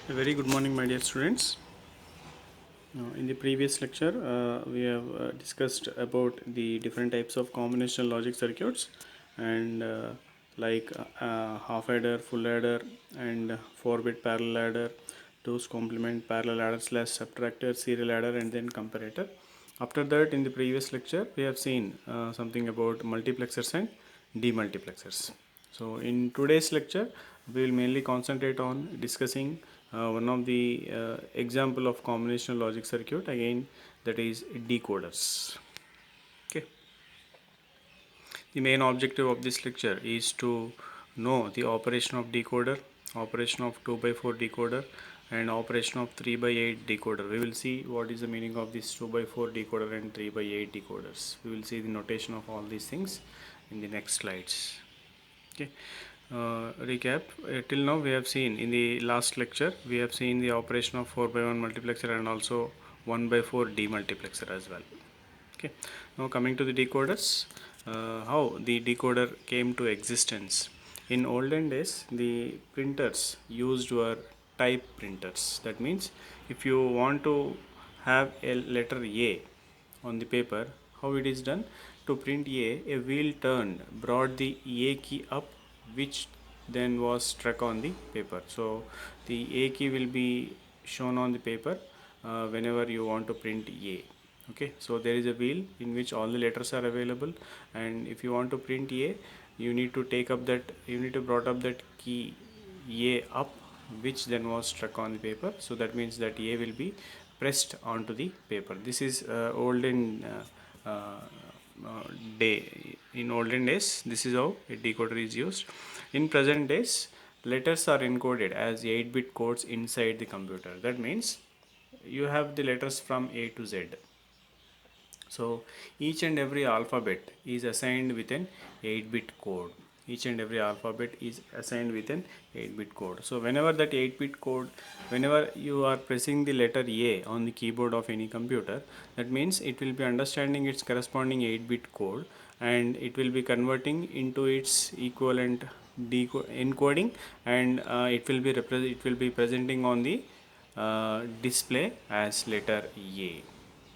A very good morning, my dear students. In the previous lecture, we have discussed about the different types of combinational logic circuits and like half adder, full adder, and 4-bit parallel adder, dose complement, parallel adder slash subtractor, serial adder, and then comparator. After that, in the previous lecture, we have seen something about multiplexers and demultiplexers. So in today's lecture, we will mainly concentrate on discussing one of the example of combinational logic circuit, again, that is decoders. Okay. The main objective of this lecture is to know the operation of decoder, operation of 2 by 4 decoder, and operation of 3 by 8 decoder. We will see what is the meaning of this 2 by 4 decoder and 3 by 8 decoders. We will see the notation of all these things in the next slides. Okay. Recap, till now we have seen in the last lecture we have seen the operation of 4 by 1 multiplexer and also 1 by 4 demultiplexer as well. Okay, now coming to the decoders, how the decoder came to existence. In olden days, the printers used were type printers. That means if you want to have a letter A on the paper, how it is done? To print A wheel turned brought the A key up, which then was struck on the paper. So the A key will be shown on the paper whenever you want to print A. Okay, so there is a wheel in which all the letters are available, and if you want to print A, you need to take up that, you need to brought up that key A up, which then was struck on the paper. So that means that A will be pressed onto the paper. This is olden day. In olden days, this is how a decoder is used. In present days, letters are encoded as 8-bit codes inside the computer. That means you have the letters from A to Z. So each and every alphabet is assigned with an 8-bit code. Each and every alphabet is assigned with an 8-bit code. So whenever that 8-bit code, whenever you are pressing the letter A on the keyboard of any computer, that means it will be understanding its corresponding 8-bit code, and it will be converting into its equivalent encoding, and it will be presenting on the display as letter A.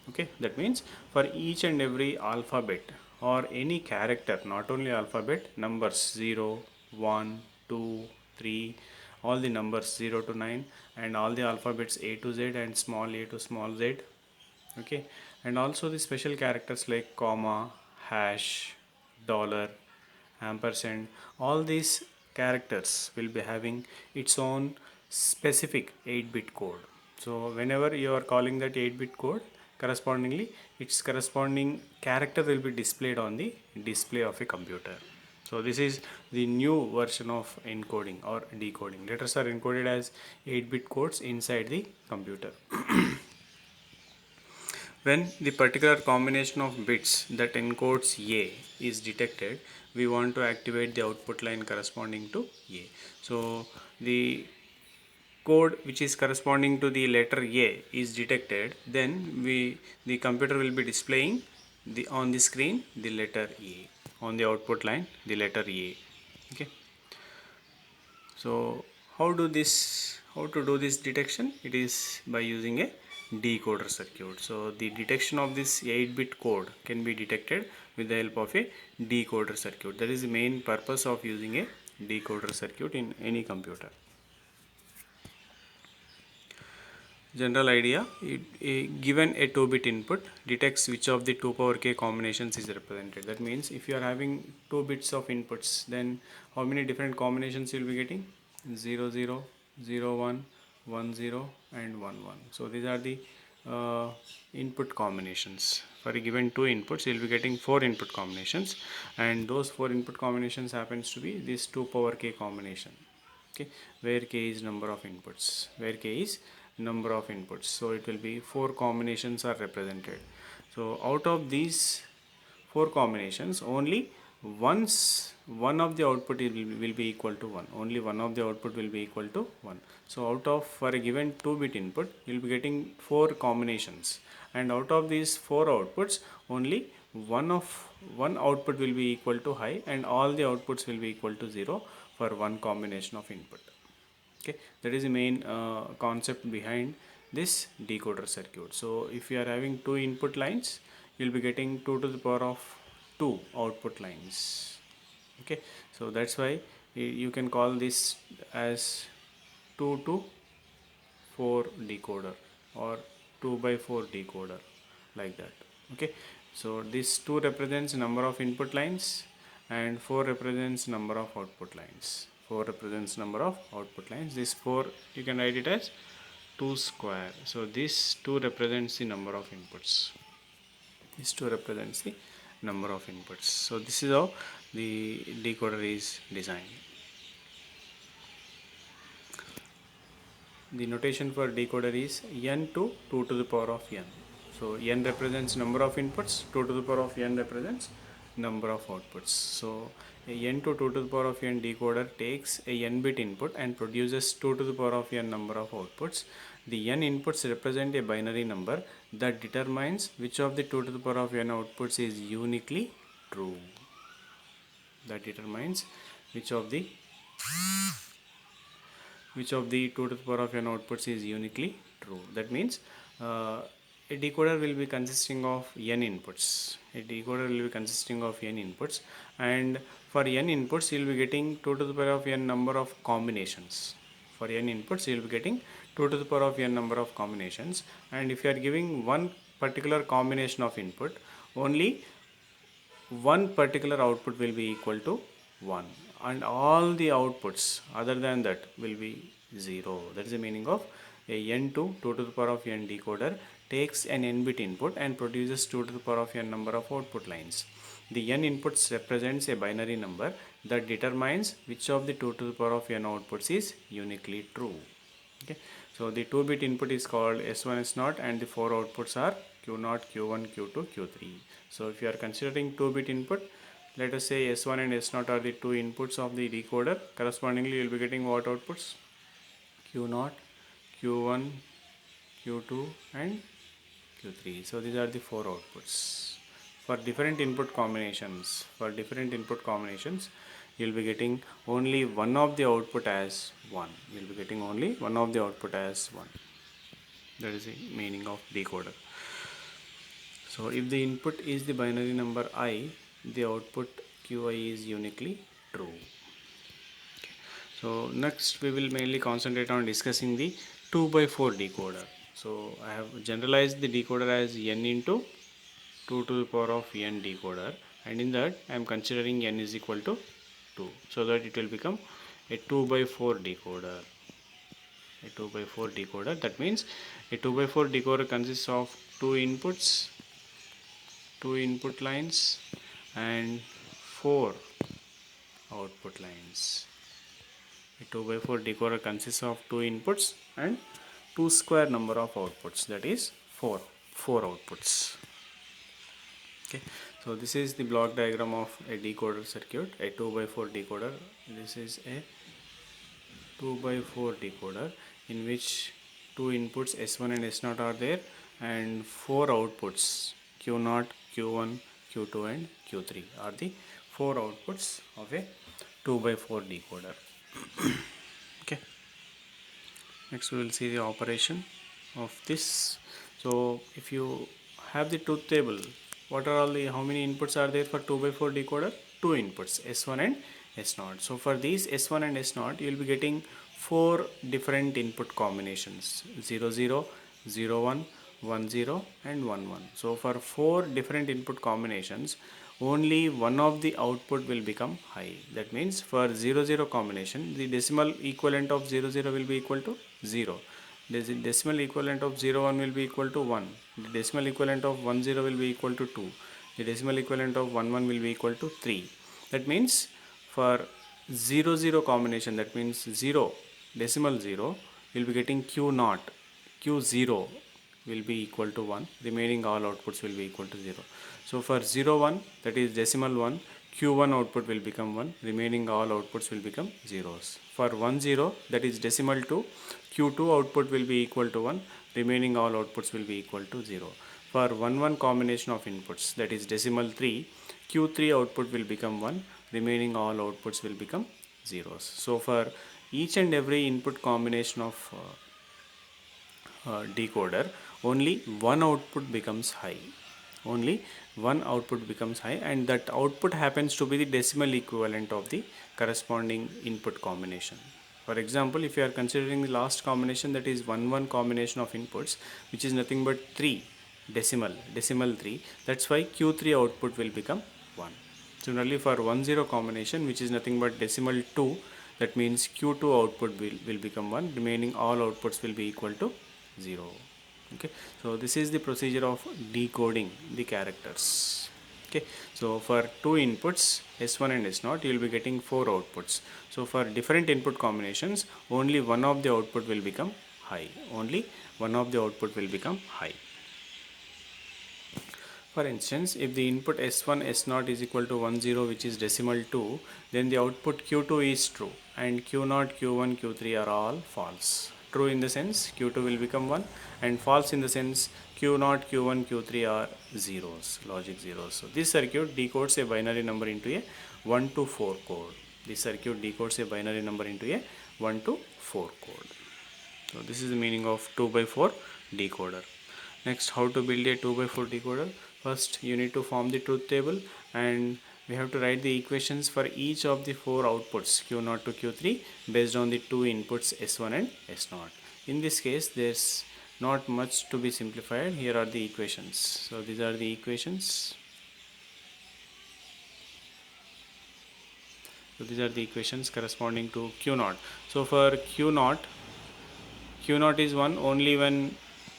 Okay, that means for each and every alphabet or any character, not only alphabet, numbers 0, 1, 2, 3, all the numbers 0 to 9, and all the alphabets A to Z and small a to small z. Okay, and also the special characters like comma, hash, dollar, ampersand, all these characters will be having its own specific 8-bit code. So whenever you are calling that 8-bit code, correspondingly its corresponding character will be displayed on the display of a computer. So this is the new version of encoding or decoding. Letters are encoded as 8-bit codes inside the computer. When the particular combination of bits that encodes A is detected, we want to activate the output line corresponding to A. So the code which is corresponding to the letter A is detected, then the computer will be displaying on the screen the letter A, on the output line the letter A. Okay. So how to do this detection? It is by using a decoder circuit. So the detection of this 8-bit code can be detected with the help of a decoder circuit. That is the main purpose of using a decoder circuit in any computer. General idea, given a 2-bit input, detects which of the 2 power k combinations is represented. That means if you are having 2 bits of inputs, then how many different combinations you will be getting? 0 0, 0 1, 1 0, and 1 1. So these are the input combinations. For a given 2 inputs, you will be getting 4 input combinations, and those 4 input combinations happens to be this 2 power k combination. Okay, where k is number of inputs, where k is number of inputs, so it will be 4 combinations are represented. So out of these 4 combinations, only once one of the output will be equal to 1, only one of the output will be equal to 1. So out of, for a given 2-bit input, you will be getting 4 combinations, and out of these 4 outputs, only one output will be equal to high, and all the outputs will be equal to 0 for one combination of input. Okay, that is the main concept behind this decoder circuit. So if you are having two input lines, you'll be getting 2 to the power of 2 output lines. Okay, so that's why you can call this as 2 to 4 decoder or 2 by 4 decoder, like that. Okay, so this 2 represents number of input lines and 4 represents number of output lines. 4 represents number of output lines. This 4 you can write it as 2 square. So this 2 represents the number of inputs. This 2 represents the number of inputs. So this is how the decoder is designed. The notation for decoder is n to 2 to the power of n. So n represents number of inputs, 2 to the power of n represents number of outputs. So a n to 2 to the power of n decoder takes a n bit input and produces 2 to the power of n number of outputs. The n inputs represent a binary number that determines which of the 2 to the power of n outputs is uniquely true. That determines which of the 2 to the power of n outputs is uniquely true. That means a decoder will be consisting of n inputs. A decoder will be consisting of n inputs, and for n inputs you will be getting 2 to the power of n number of combinations. For n inputs you will be getting 2 to the power of n number of combinations, and if you are giving one particular combination of input, only one particular output will be equal to 1, and all the outputs other than that will be 0. That is the meaning of a n to 2 to the power of n decoder takes an n bit input and produces 2 to the power of n number of output lines. The n inputs represents a binary number that determines which of the 2 to the power of n outputs is uniquely true. Okay, so the 2-bit input is called S1 S0, and the 4 outputs are Q0, Q1, Q2, Q3. So if you are considering 2-bit input, let us say S1 and S0 are the 2 inputs of the decoder. Correspondingly, you will be getting what outputs? Q0, Q1, Q2 and Q3. So these are the 4 outputs. For different input combinations, you will be getting only one of the output as 1. You will be getting only one of the output as 1. That is the meaning of decoder. So if the input is the binary number I, the output Qi is uniquely true. So next we will mainly concentrate on discussing the 2 by 4 decoder. So I have generalized the decoder as n into 2 to the power of n decoder, and in that I am considering n is equal to 2, so that it will become a 2 by 4 decoder. A 2 by 4 decoder, that means a 2 by 4 decoder consists of two input lines and 4 output lines. A 2 by 4 decoder consists of two inputs and 2 square number of outputs, that is 4 outputs. Okay, so this is the block diagram of a decoder circuit, a 2 by 4 decoder. This is a 2 by 4 decoder in which two inputs S1 and S0 are there and 4 outputs Q0, Q1, Q2 and Q3 are the 4 outputs of a 2 by 4 decoder. Okay, next we will see the operation of this. So if you have the truth table, what are all the, how many inputs are there for 2 by 4 decoder? 2 inputs, S1 and S0. So for these S1 and S0, you will be getting 4 different input combinations: 0 0, 0 1, 1 0 and 1 1. So for 4 different input combinations, only one of the output will become high. That means for 0 0 combination, the decimal equivalent of 0 0 will be equal to 0. The decimal equivalent of 0 1 will be equal to 1. The decimal equivalent of 1 0 will be equal to 2. The decimal equivalent of 1 1 will be equal to 3. That means for 0 0 combination, that means 0 decimal 0, we will be getting Q0. Q0 will be equal to 1. Remaining all outputs will be equal to 0. So for 0 1, that is decimal 1, Q1 output will become 1. Remaining all outputs will become zeros. For 1 0, that is decimal 2, Q2 output will be equal to 1. Remaining all outputs will be equal to 0. For 1 1 combination of inputs, that is decimal 3, Q3 output will become 1. Remaining all outputs will become zeros. So for each and every input combination of decoder, only one output becomes high. Only one output becomes high, and that output happens to be the decimal equivalent of the corresponding input combination. For example, if you are considering the last combination, that is 1 1 combination of inputs, which is nothing but 3 decimal 3, that's why Q3 output will become 1. Similarly, for 1 0 combination, which is nothing but decimal 2, that means Q2 output will become 1, remaining all outputs will be equal to 0. Okay, so this is the procedure of decoding the characters. Okay, so for two inputs S1 and S0, you will be getting 4 outputs. So for different input combinations, only one of the output will become high. Only one of the output will become high. For instance, if the input S1 S0 is equal to 1 0, which is decimal 2, then the output Q2 is true, and Q0 Q1 Q3 are all false. True in the sense Q2 will become 1, and false in the sense Q0 Q1 Q3 are zeros, logic zeros. So this circuit decodes a binary number into a 1 to 4 code. This circuit decodes a binary number into a 1 to 4 code. So this is the meaning of 2 by 4 decoder. Next, how to build a 2 by 4 decoder? First, you need to form the truth table, and we have to write the equations for each of the 4 outputs Q0 to Q3 based on the two inputs S1 and S0. In this case, there's not much to be simplified. Here are the equations. So these are the equations. So these are the equations corresponding to Q0. So for Q0 is 1 only when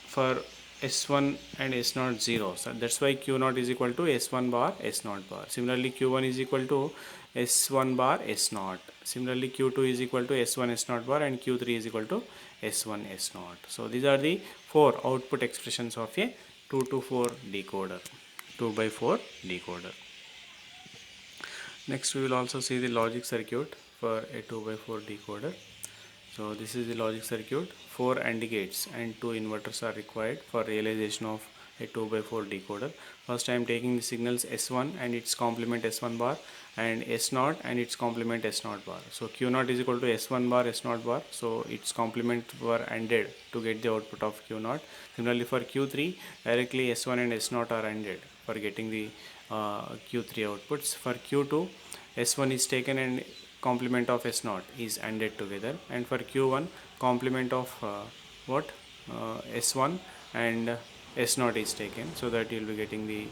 for S1 and S0 0. So that's why Q0 is equal to S1 bar S0 bar. Similarly, Q1 is equal to S1 bar S0. Similarly, Q2 is equal to S1 S0 bar, and Q3 is equal to S1 S0. So these are the 4 output expressions of a 2 to 4 decoder, 2 by 4 decoder. Next, we will also see the logic circuit for a 2 by 4 decoder. So this is the logic circuit. 4 AND gates and 2 inverters are required for realization of a 2 by 4 decoder. First, I am taking the signals S1 and its complement S1 bar, and S0 and its complement S0 bar. So Q0 is equal to S1 bar S0 bar. So its complement were ANDed to get the output of Q0. Similarly, for Q3, directly S1 and S0 are ANDed for getting the Q3 outputs. For Q2, S1 is taken and complement of S0 is ANDed together, and for Q1, complement of S1 and S0 is taken, so that you will be getting the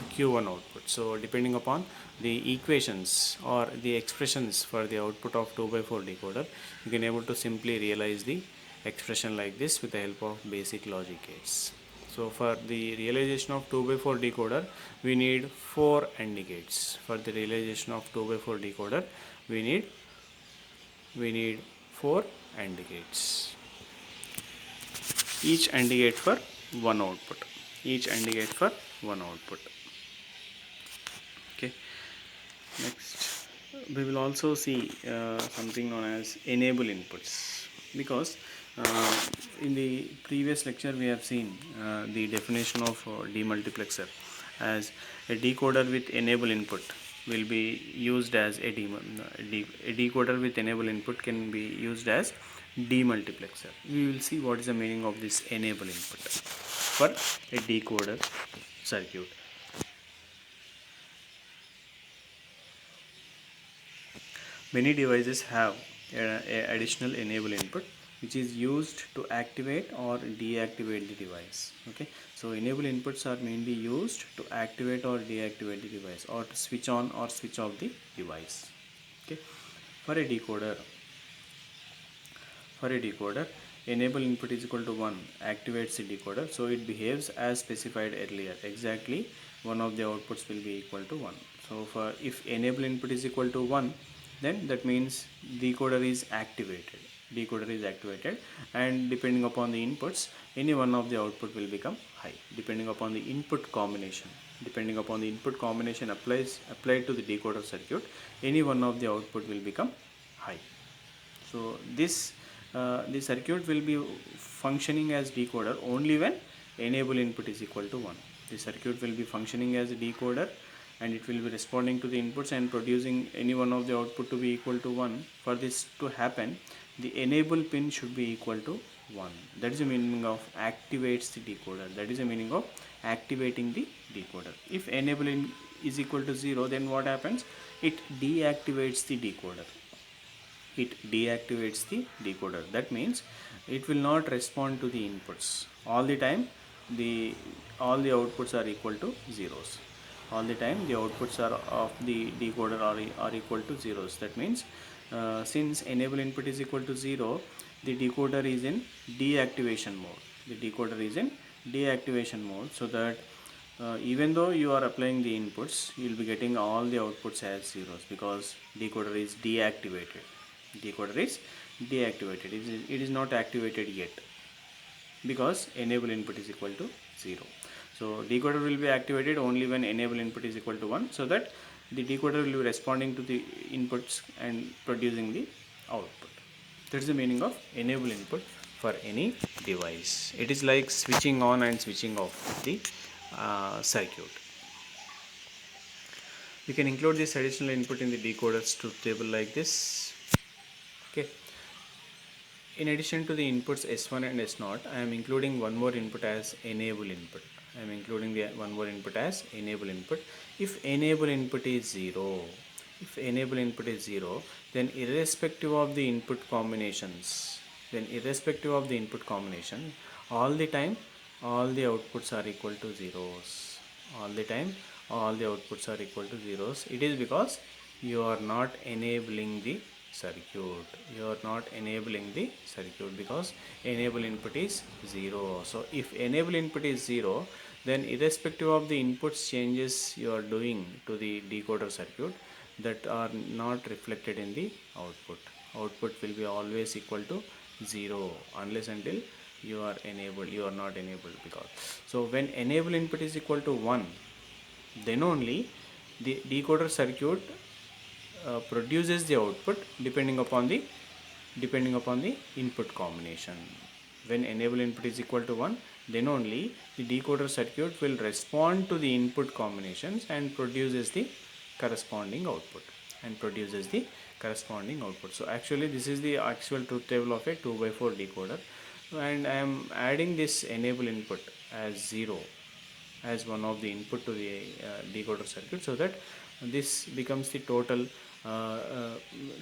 Q1 output. So depending upon the equations or the expressions for the output of 2 by 4 decoder, you can able to simply realize the expression like this with the help of basic logic gates. So for the realization of 2 by 4 decoder, we need 4 AND gates. For the realization of 2 by 4 decoder, we need 4 AND gates. Each AND gate for one output. Each AND gate for one output. Okay. Next, we will also see something known as enable inputs, because in the previous lecture we have seen the definition of demultiplexer as a decoder with enable input will be used as a decoder with enable input can be used as demultiplexer. We will see what is the meaning of this enable input for a decoder circuit. Many devices have a additional enable input which is used to activate or deactivate the device. Okay, so enable inputs are mainly used to activate or deactivate the device, or to switch on or switch off the device. Okay, for a decoder, enable input is equal to 1 activates the decoder, so it behaves as specified earlier. Exactly, one of the outputs will be equal to 1. So for if enable input is equal to 1, then that means decoder is activated, and depending upon the inputs, any one of the output will become high depending upon the input combination. Depending upon the input combination applied to the decoder circuit, any one of the output will become high. So this the circuit will be functioning as decoder only when enable input is equal to 1. The circuit will be functioning as a decoder and it will be responding to the inputs and producing any one of the output to be equal to 1. For this to happen, the enable pin should be equal to 1. That is the meaning of activates the decoder. That is the meaning of activating the decoder. If enable in is equal to 0, then what happens? It deactivates the decoder. It deactivates the decoder. That means it will not respond to the inputs all the time. All the outputs are equal to zeros. All the time the outputs are of the decoder are equal to zeros. That means since enable input is equal to 0, the decoder is in deactivation mode. The decoder is in deactivation mode, so that even though you are applying the inputs, you will be getting all the outputs as zeros, because decoder is deactivated. Decoder is deactivated. It is not activated yet, because enable input is equal to 0. So decoder will be activated only when enable input is equal to 1, so that the decoder will be responding to the inputs and producing the output. That's the meaning of enable input for any device. It is like switching on and switching off the circuit. We can include this additional input in the decoder's truth table like this. Okay. In addition to the inputs S1 and S0, I am including one more input as enable input. I am including the one more input as enable input. If enable input is 0, then irrespective of the input combinations, all the time all the outputs are equal to zeros. All the time all the outputs are equal to zeros. It is because you are not enabling the circuit. Because enable input is 0. So if enable input is 0, then irrespective of the inputs changes you are doing to the decoder circuit, that are not reflected in the output. Output will be always equal to 0 unless until you are not enabled. Because so when enable input is equal to 1, then only the decoder circuit produces the output depending upon the input combination. When enable input is equal to 1, then only the decoder circuit will respond to the input combinations and produces the corresponding output. So actually this is the actual truth table of a 2x4 decoder, and I am adding this enable input as 0 as one of the input to the decoder circuit, so that this becomes the total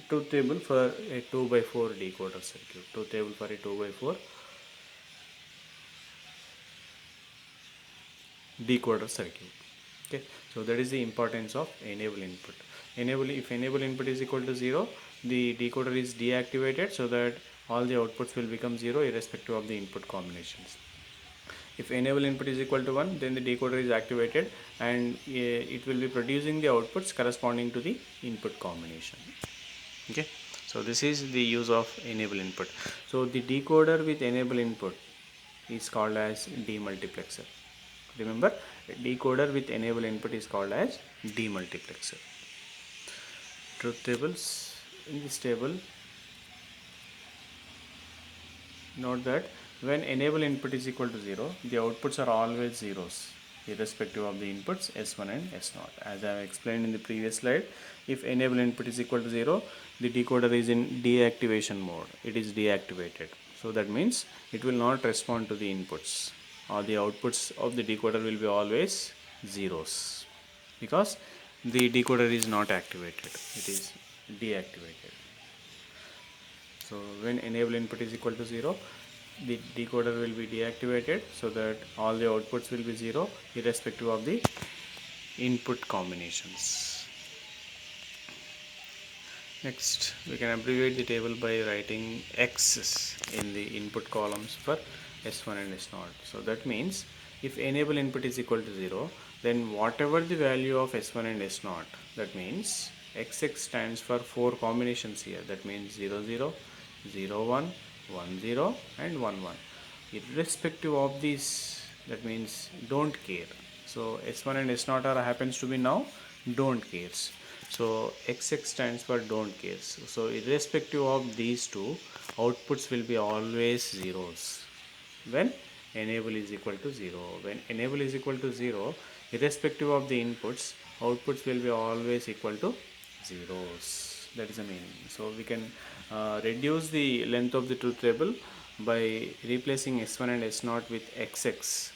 truth table for a 2x4 decoder circuit. Truth table for a 2x4 decoder circuit. Okay, so that is the importance of enable input. If enable input is equal to 0, the decoder is deactivated, so that all the outputs will become 0 irrespective of the input combinations. If enable input is equal to 1, then the decoder is activated, and it will be producing the outputs corresponding to the input combination. Okay, so this is the use of enable input. So the decoder with enable input is called as demultiplexer. Remember, decoder with enable input is called as demultiplexer. Truth tables. In this table, note that when enable input is equal to 0, the outputs are always zeros irrespective of the inputs S1 and S0. As I have explained in the previous slide, if enable input is equal to 0, the decoder is in deactivation mode. It is deactivated. So that means it will not respond to the inputs, or the outputs of the decoder will be always zeros, because the decoder is not activated. It is deactivated. So when enable input is equal to 0, the decoder will be deactivated, so that all the outputs will be 0 irrespective of the input combinations. Next, we can abbreviate the table by writing X's in the input columns for S1 and S0. So that means if enable input is equal to 0, then whatever the value of S1 and S0, that means XX stands for 4 combinations here. That means 0 0, 0 1, 1 0 and 1 1. Irrespective of these, that means don't care. So S1 and S0 happens to be now don't cares. So XX stands for don't cares. So irrespective of these two, outputs will be always zeros when enable is equal to 0. When enable is equal to 0, irrespective of the inputs, outputs will be always equal to zeros. That is the meaning. So we can reduce the length of the truth table by replacing S1 and S0 with XX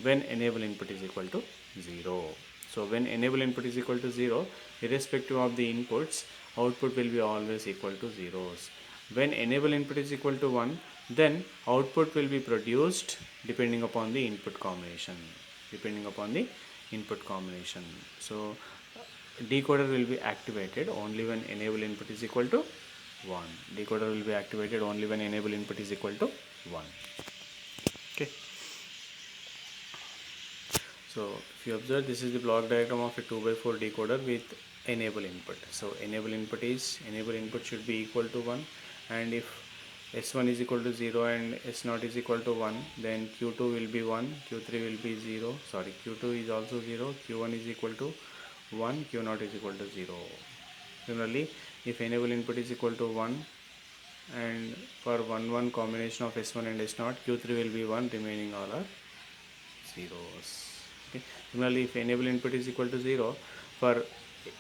when enable input is equal to 0. So when enable input is equal to 0, irrespective of the inputs, output will be always equal to zeros. When enable input is equal to 1, then output will be produced depending upon the input combination. So decoder will be activated only when enable input is equal to 1. Decoder will be activated only when enable input is equal to 1. Okay. So if you observe, this is the block diagram of a 2x4 decoder with enable input. So enable input should be equal to 1, and if S1 is equal to 0 and S0 is equal to 1, then Q2 will be 1, Q3 will be 0, sorry, Q2 is also 0, Q1 is equal to 1, Q0 is equal to 0. Similarly, if enable input is equal to 1, and for 1 1 combination of S1 and S0, Q3 will be 1, remaining all are zeros. Okay. Similarly, if enable input is equal to 0, for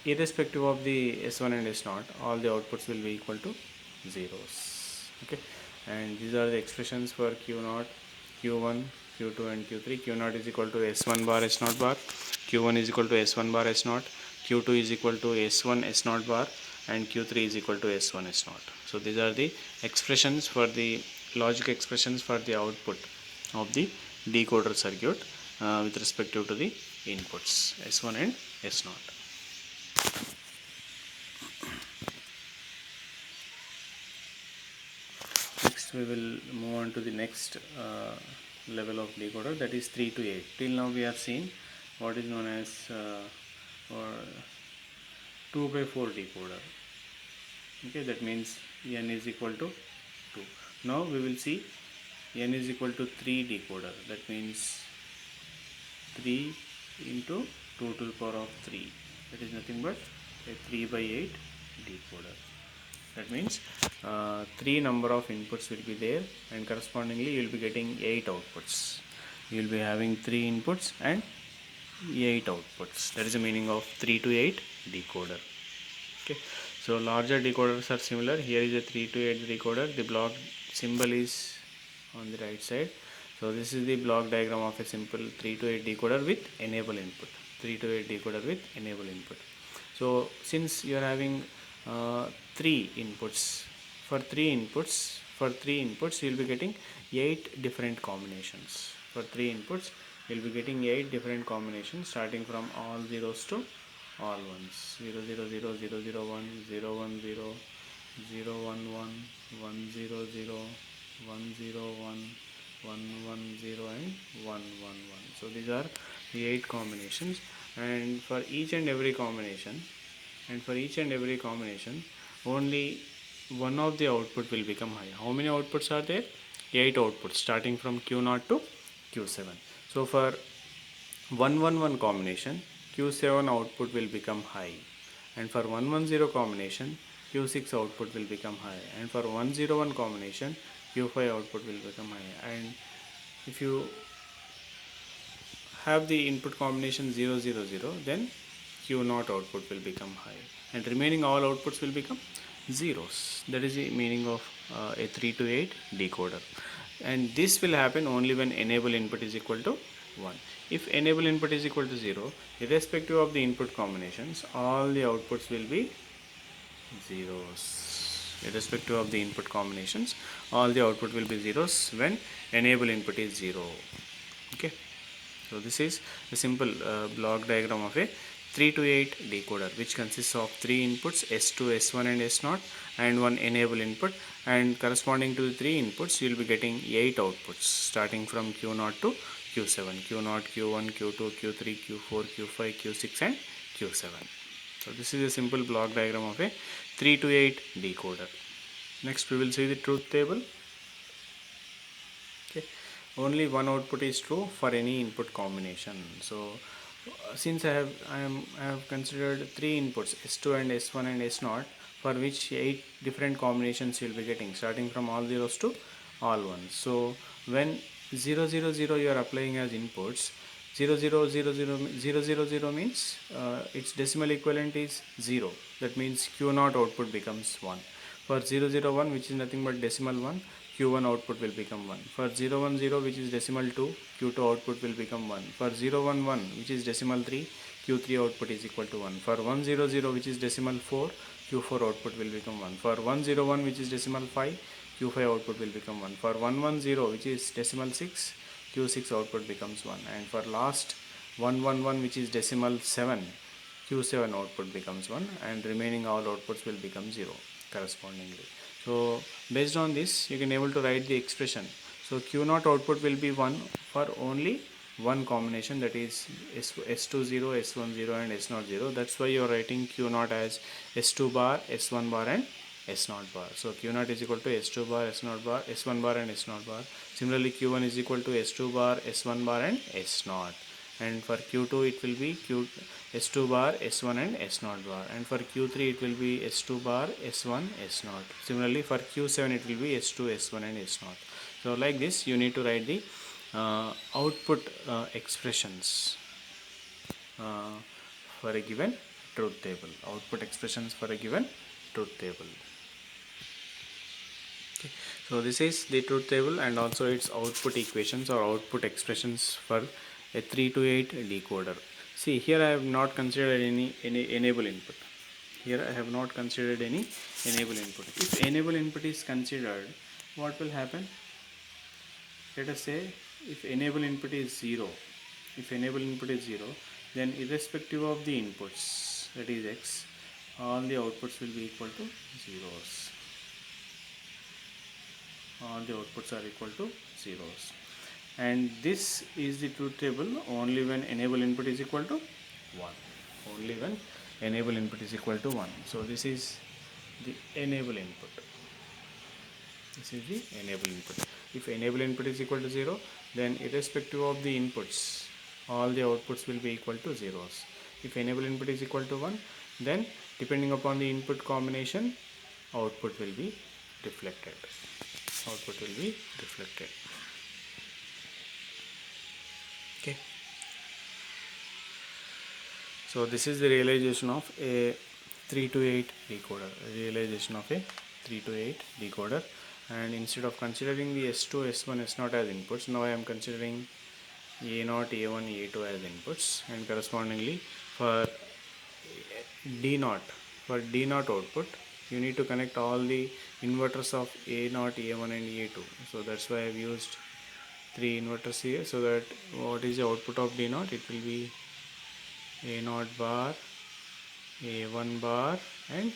irrespective of the S1 and S0, all the outputs will be equal to zeros. Okay, and these are the expressions for Q0, Q1, Q2 and Q3. Q0 is equal to S1 bar S0 bar, Q1 is equal to S1 bar S0, Q2 is equal to S1 S0 bar, and Q3 is equal to S1 S0. So these are the expressions for the logic expressions for the output of the decoder circuit with respect to the inputs S1 and S0. Next we will move on to the next level of decoder, that is 3 to 8. Till now we have seen what is known as 2x4 decoder. Okay, that means n is equal to 2. Now we will see n is equal to 3 decoder. That means 3 into 2 to the power of 3. That is nothing but a 3 by 8 decoder. That means 3 number of inputs will be there, and correspondingly you will be getting 8 outputs. You will be having 3 inputs and 8 outputs. That is the meaning of 3 to 8 decoder. Okay. So larger decoders are similar. Here is a 3 to 8 decoder. The block symbol is on the right side. So this is the block diagram of a simple 3 to 8 decoder with enable input. 3 to 8 decoder with enable input. So since you are having 3 inputs, for 3 inputs you will be getting 8 different combinations. For 3 inputs you will be getting 8 different combinations, starting from all zeros to all ones. 0 0 0 0 0 1 0 1 0 0 1 1 1 0 0 1 0 1 1 1 0 and 1 1 1. So these are the 8 combinations, and for each and every combination only one of the output will become high. How many outputs are there? 8 outputs, starting from Q0 to Q7. So for 111 combination, Q7 output will become high, and for 110 combination, Q6 output will become high, and for 101 combination, Q5 output will become high. And if you have the input combination 0 0 0, then Q0 output will become high, and remaining all outputs will become zeros. That is the meaning of a 3 to 8 decoder, and this will happen only when enable input is equal to 1. If enable input is equal to 0, irrespective of the input combinations, all the outputs will be zeros. Irrespective of the input combinations, all the output will be zeros when enable input is 0. Okay. So this is a simple block diagram of a 3 to 8 decoder, which consists of 3 inputs S2, S1 and S0, and one enable input, and corresponding to the 3 inputs you will be getting 8 outputs, starting from Q0 to Q7, Q0, Q1, Q2, Q3, Q4, Q5, Q6 and Q7. So this is a simple block diagram of a 3 to 8 decoder. Next we will see the truth table. Okay. Only one output is true for any input combination. So since I have considered 3 inputs S2 and S1 and S0, for which 8 different combinations you will be getting, starting from all zeros to all ones. So when 0 0 0 you are applying as inputs, 0 0 0 0 means its decimal equivalent is 0. That means Q0 output becomes 1. For 0 0 1, which is nothing but decimal 1, Q1 output will become 1. For 0 1 0, which is decimal 2, Q2 output will become 1. For 0 1 1, which is decimal 3, Q3 output is equal to 1. For 1 0 0, which is decimal 4, Q4 output will become 1. For 1 0 1, which is decimal 5, Q5 output will become 1. For 1 1 0, which is decimal 6, Q6 output becomes 1. And for last 1 1 1, which is decimal 7, Q7 output becomes 1, and remaining all outputs will become 0 correspondingly. So based on this, you can able to write the expression. So Q0 output will be 1 for only one combination, that is S20, S10 and S0. That's why you are writing Q0 as S2 bar, S1 bar and S0 bar. So Q0 is equal to S2 bar, S0 bar, S1 bar and S0 bar. Similarly, Q1 is equal to S2 bar, S1 bar and S0. And for Q2 it will be S2 bar, S1 and S0 bar. And for Q3 it will be S2 bar, S1, S0. Similarly for Q7 it will be S2, S1 and S0. So like this you need to write the output expressions uh, for a given truth table. Output expressions for a given truth table. Okay. So this is the truth table and also its output equations or output expressions for a 3 to 8 decoder. See, here I have not considered any enable input. Here I have not considered any enable input. If enable input is considered, what will happen? Let us say if enable input is 0, then irrespective of the inputs, that is x, all the outputs will be equal to zeros. All the outputs are equal to zeros. And this is the truth table only when enable input is equal to 1. Only when enable input is equal to 1. So this is the enable input. This is the enable input. If enable input is equal to 0, then irrespective of the inputs, all the outputs will be equal to zeros. If enable input is equal to 1, then depending upon the input combination, output will be reflected. Output will be reflected. Okay. So this is the realization of a 3 to 8 decoder. Realization of a 3 to 8 decoder. And instead of considering the S2, S1, S0 as inputs, now I am considering A0, A1, A2 as inputs, and correspondingly for D0, output, you need to connect all the inverters of A0, A1 and A2. So that's why I have used 3 inverters here, so that what is the output of D0? It will be A0 bar, A1 bar and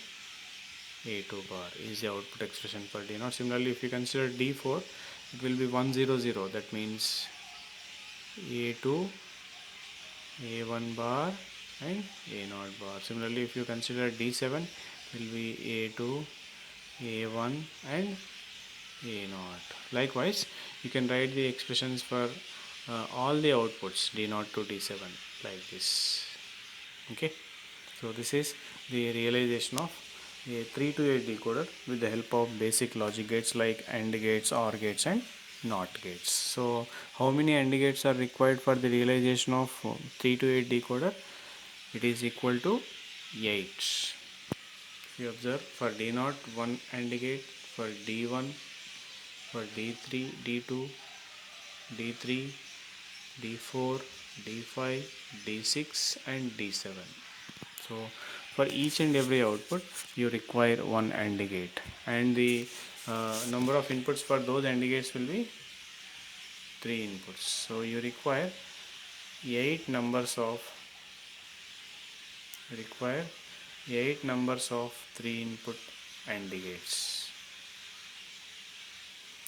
A2 bar is the output expression for D0. Similarly, if you consider D4, it will be 1 0 0. That means A2, A1 bar and A0 bar. Similarly, if you consider D7, it will be A2, A1 and A0. Likewise, you can write the expressions for all the outputs D0 to D7 like this. Okay. So this is the realization of a 3 to 8 decoder with the help of basic logic gates like AND gates, OR gates and NOT gates. So how many AND gates are required for the realization of 3 to 8 decoder? It is equal to 8. If you observe, for D0 1 AND gate, for D1, for D3, D2, D3, D4, D5, D6 and D7. So for each and every output you require one AND gate, and the number of inputs for those AND gates will be 3 inputs. So you require 8 numbers of 3 input AND gates.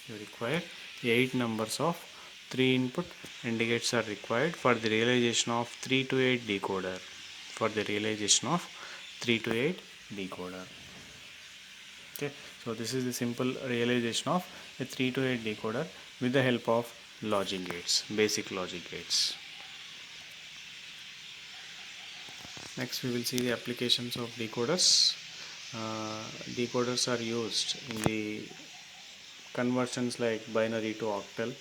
You require 8 numbers of 3 input AND gates are required for the realization of 3 to 8 decoder. For the realization of 3 to 8 decoder. Okay, so this is the simple realization of a 3 to 8 decoder with the help of logic gates, basic logic gates. Next we will see the applications of decoders. Decoders are used in the conversions like binary to octal,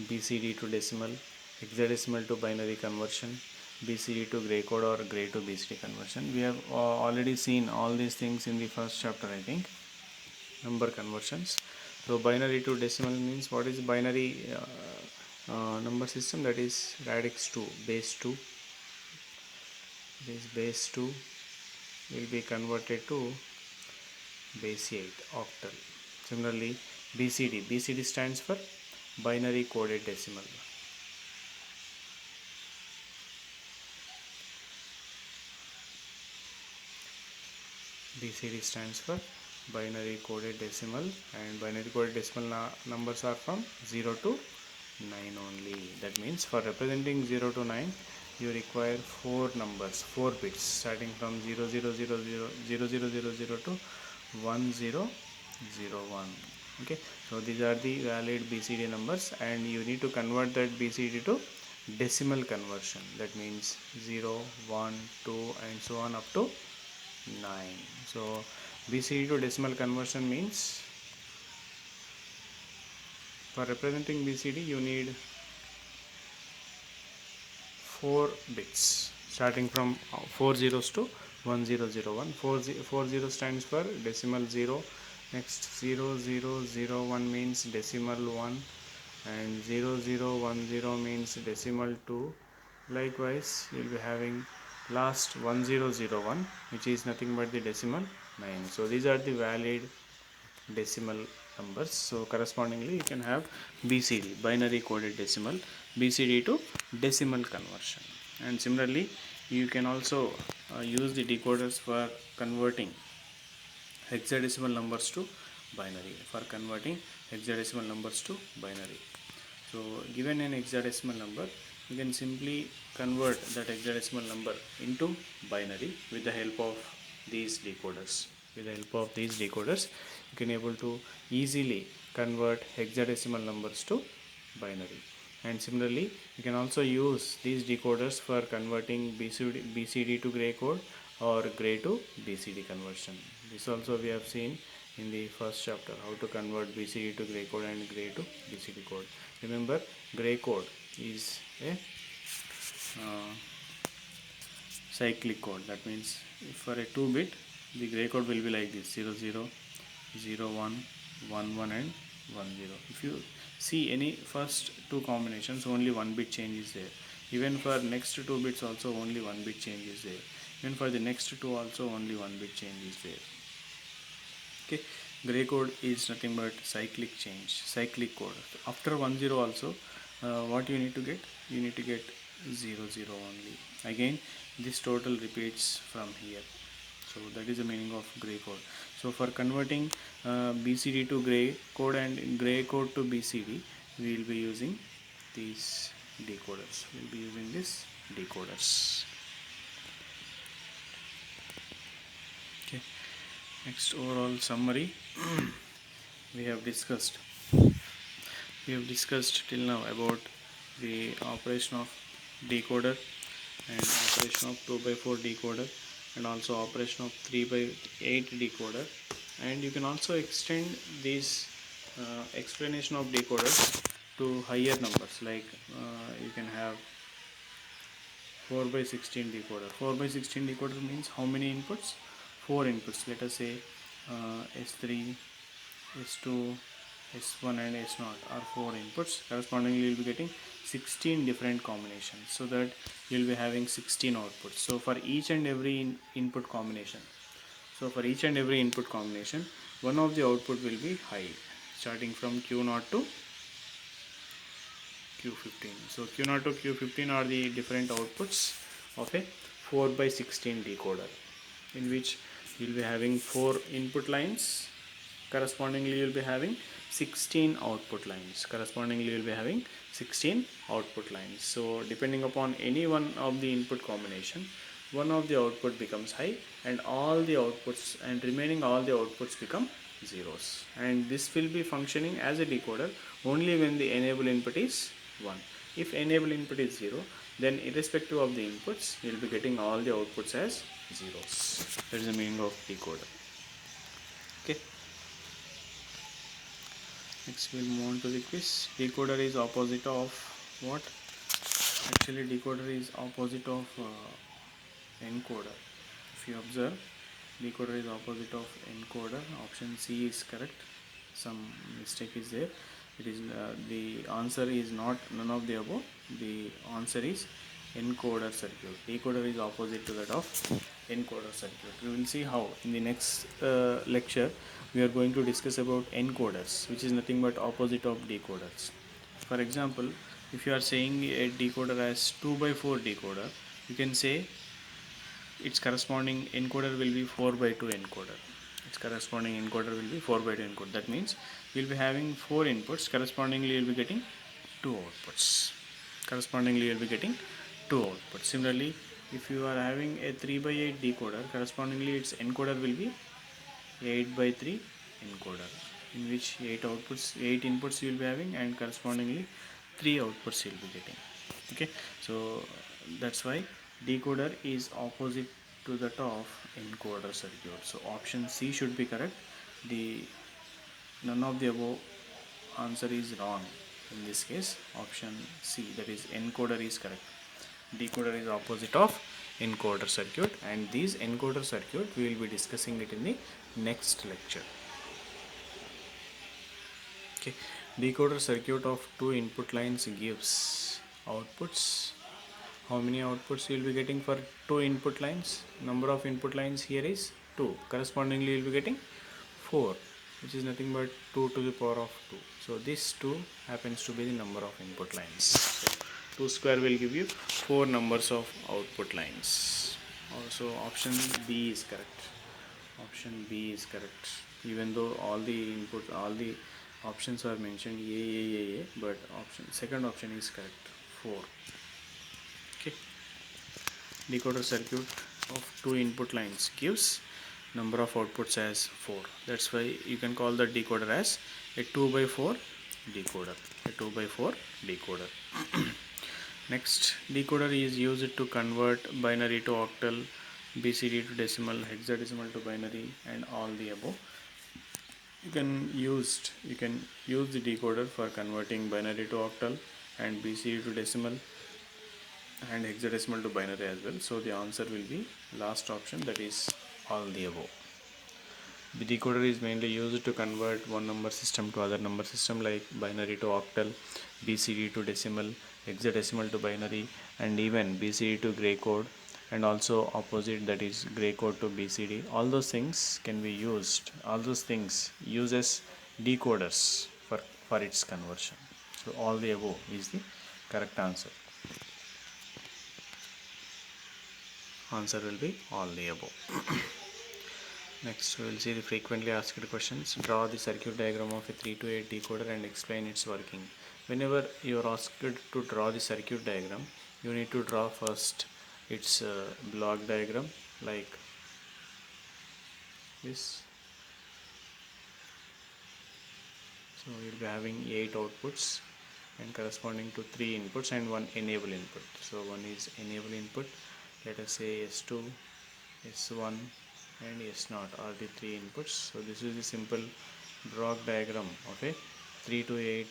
BCD to decimal, hexadecimal to binary conversion, BCD to gray code or gray to BCD conversion. We have already seen all these things in the first chapter, I think, number conversions. So binary to decimal means what is binary number system? That is radix 2, base 2. This base 2 will be converted to base 8 octal. Similarly, BCD stands for binary coded decimal. BCD stands for binary coded decimal, and binary coded decimal numbers are from 0 to 9 only. That means for representing 0 to 9 you require 4 numbers, 4 bits starting from 0000 to 1001. Okay, so these are the valid BCD numbers, and you need to convert that BCD to decimal conversion. That means 0, 1, 2 and so on up to 9. So BCD to decimal conversion means for representing BCD you need 4 bits starting from 4 zeros to 1001. 4 0 stands for decimal 0. Next 0001 means decimal 1, and 0010 means decimal 2. Likewise you will be having last 1001, which is nothing but the decimal 9. So these are the valid decimal numbers. So correspondingly you can have BCD, binary coded decimal, BCD to decimal conversion. And similarly you can also use the decoders for converting hexadecimal numbers to binary, So given an hexadecimal number, you can simply convert that hexadecimal number into binary with the help of these decoders. You can able to easily convert hexadecimal numbers to binary. And similarly, you can also use these decoders for converting BCD to gray code or gray to BCD conversion. This also we have seen in the first chapter, how to convert BCD to gray code and gray to BCD code. Remember, gray code is a cyclic code. That means for a 2-bit, the gray code will be like this: 00, 01, 11 and 10. If you see any first two combinations, only 1 bit change is there. Even for next 2 bits also only 1 bit change is there. Even for the next 2 also only 1 bit change is there. Okay, gray code is nothing but cyclic code. After 10 also, what you need to get? You need to get 00 only. Again, this total repeats from here. So that is the meaning of gray code. So for converting BCD to gray code and gray code to BCD, we will be using these decoders. Okay. Next, overall summary. we have discussed till now about the operation of decoder and operation of 2x4 decoder and also operation of 3x8 decoder, and you can also extend this explanation of decoders to higher numbers, like you can have 4x16 decoder. 4x16 decoder means how many inputs? 4 inputs. Let us say S3, S2, S1 and S0 are 4 inputs. Correspondingly you will be getting 16 different combinations, so that you will be having 16 outputs. So for each and every input combination, one of the output will be high, starting from Q0 to Q15. So Q0 to Q15 are the different outputs of a 4x16 decoder, in which you will be having 4 input lines. Correspondingly you will be having 16 output lines. So depending upon any one of the input combination, one of the output becomes high, and all the outputs and remaining all the outputs become zeros. And this will be functioning as a decoder only when the enable input is 1. If enable input is 0, then irrespective of the inputs, you will be getting all the outputs as zeros. That is the meaning of decoder. Okay. Next we'll move on to the quiz. Decoder is opposite of what? Actually, decoder is opposite of encoder. If you observe, decoder is opposite of encoder. Option C is correct. Some mistake is there. It is the answer is not none of the above. The answer is encoder circuit. Decoder is opposite to that of encoder circuit. We will see how in the next lecture we are going to discuss about encoders, which is nothing but opposite of decoders. For example, if you are saying a decoder as 2 by 4 decoder, you can say its corresponding encoder will be 4 by 2 encoder. Its corresponding encoder will be 4 by 2 encoder. That means we will be having 4 inputs, correspondingly you will be getting 2 outputs. Correspondingly you will be getting 2 outputs. Similarly, if you are having a 3 by 8 decoder, correspondingly its encoder will be 8 by 3 encoder, in which 8 inputs you will be having, and correspondingly 3 outputs you will be getting. Okay, so that's why decoder is opposite to that of encoder circuit. So option C should be correct. The none of the above answer is wrong. In this case, option C, that is encoder, is correct. Decoder is opposite of encoder circuit, and these encoder circuit we will be discussing it in the next lecture. Okay, decoder circuit of 2 input lines gives outputs. How many outputs you will be getting for 2 input lines? Number of input lines here is 2. Correspondingly you will be getting 4, which is nothing but 2 to the power of 2. So this 2 happens to be the number of input lines. So 2 square will give you 4 numbers of output lines. Also option B is correct. Option B is correct. Even though all the options are mentioned A, but second option is correct, 4. Okay. Decoder circuit of 2 input lines gives number of outputs as 4. That's why you can call the decoder as a 2 by 4 decoder. A 2 by 4 decoder. Next, decoder is used to convert binary to octal, BCD to decimal, hexadecimal to binary, and all the above. You can use the decoder for converting binary to octal and BCD to decimal and hexadecimal to binary as well. So the answer will be last option, that is all the above. The decoder is mainly used to convert one number system to other number system, like binary to octal, BCD to decimal, hexadecimal to binary, and even BCD to gray code, and also opposite, that is gray code to BCD. All those things can be used. All those things uses decoders for its conversion. So all the above is the correct answer. Answer will be all the above. Next, we will see the frequently asked questions. Draw the circuit diagram of a 3 to 8 decoder and explain its working. Whenever you are asked to draw the circuit diagram, you need to draw first its block diagram, like this. So you will be having 8 outputs and corresponding to 3 inputs and 1 enable input. So one is enable input. Let us say S2, S1, and S0 are the 3 inputs. So this is the simple block diagram of a 3 to 8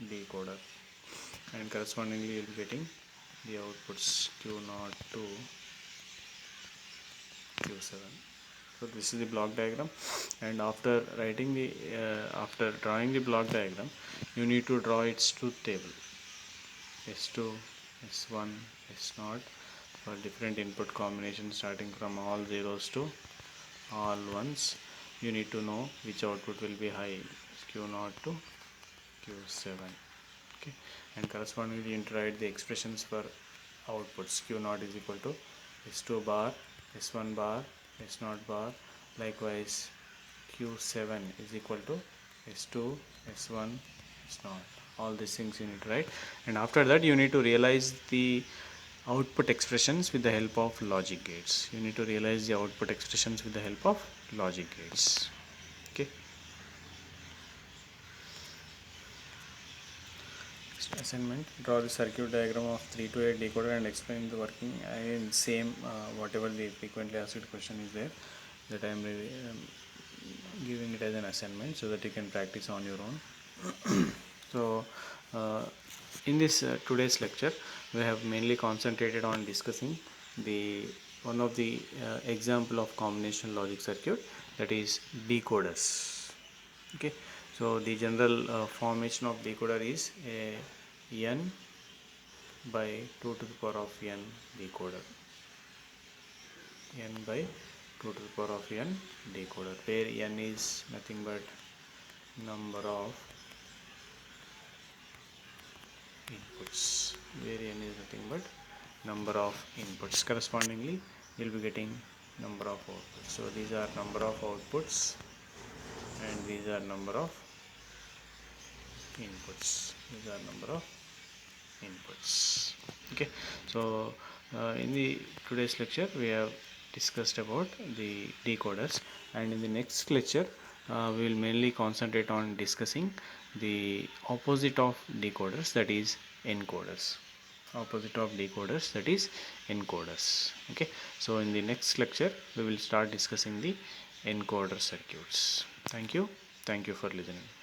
decoder, and correspondingly you will be getting the outputs Q0 to Q7. So this is the block diagram, and after drawing the block diagram, you need to draw its truth table, S2, S1, S0, for different input combinations starting from all zeros to all ones. You need to know which output will be high, Q0 to Q7. Okay, and correspondingly you need to write the expressions for outputs. Q0 is equal to S2 bar, S1 bar, S0 bar. Likewise, Q7 is equal to S2, S1, S0. All these things you need to write, and after that you need to realize the output expressions with the help of logic gates. You need to realize the output expressions with the help of logic gates. Okay. Assignment: draw the circuit diagram of 3 to 8 decoder and explain the working. Again, same whatever the frequently asked question is there, that I am giving it as an assignment so that you can practice on your own. So uh, in this today's lecture, we have mainly concentrated on discussing the one of the example of combinational logic circuit, that is decoders. Okay, so the general formation of decoder is a n by 2 to the power of n decoder, n by 2 to the power of n decoder, where n is nothing but number of inputs, where n is nothing but number of inputs. Correspondingly, you will be getting number of outputs. So these are number of outputs and these are number of inputs. These are number of inputs. Okay, so in the today's lecture we have discussed about the decoders, and in the next lecture we will mainly concentrate on discussing the opposite of decoders, that is encoders. Opposite of decoders, that is encoders. Okay, so in the next lecture we will start discussing the encoder circuits. Thank you for listening.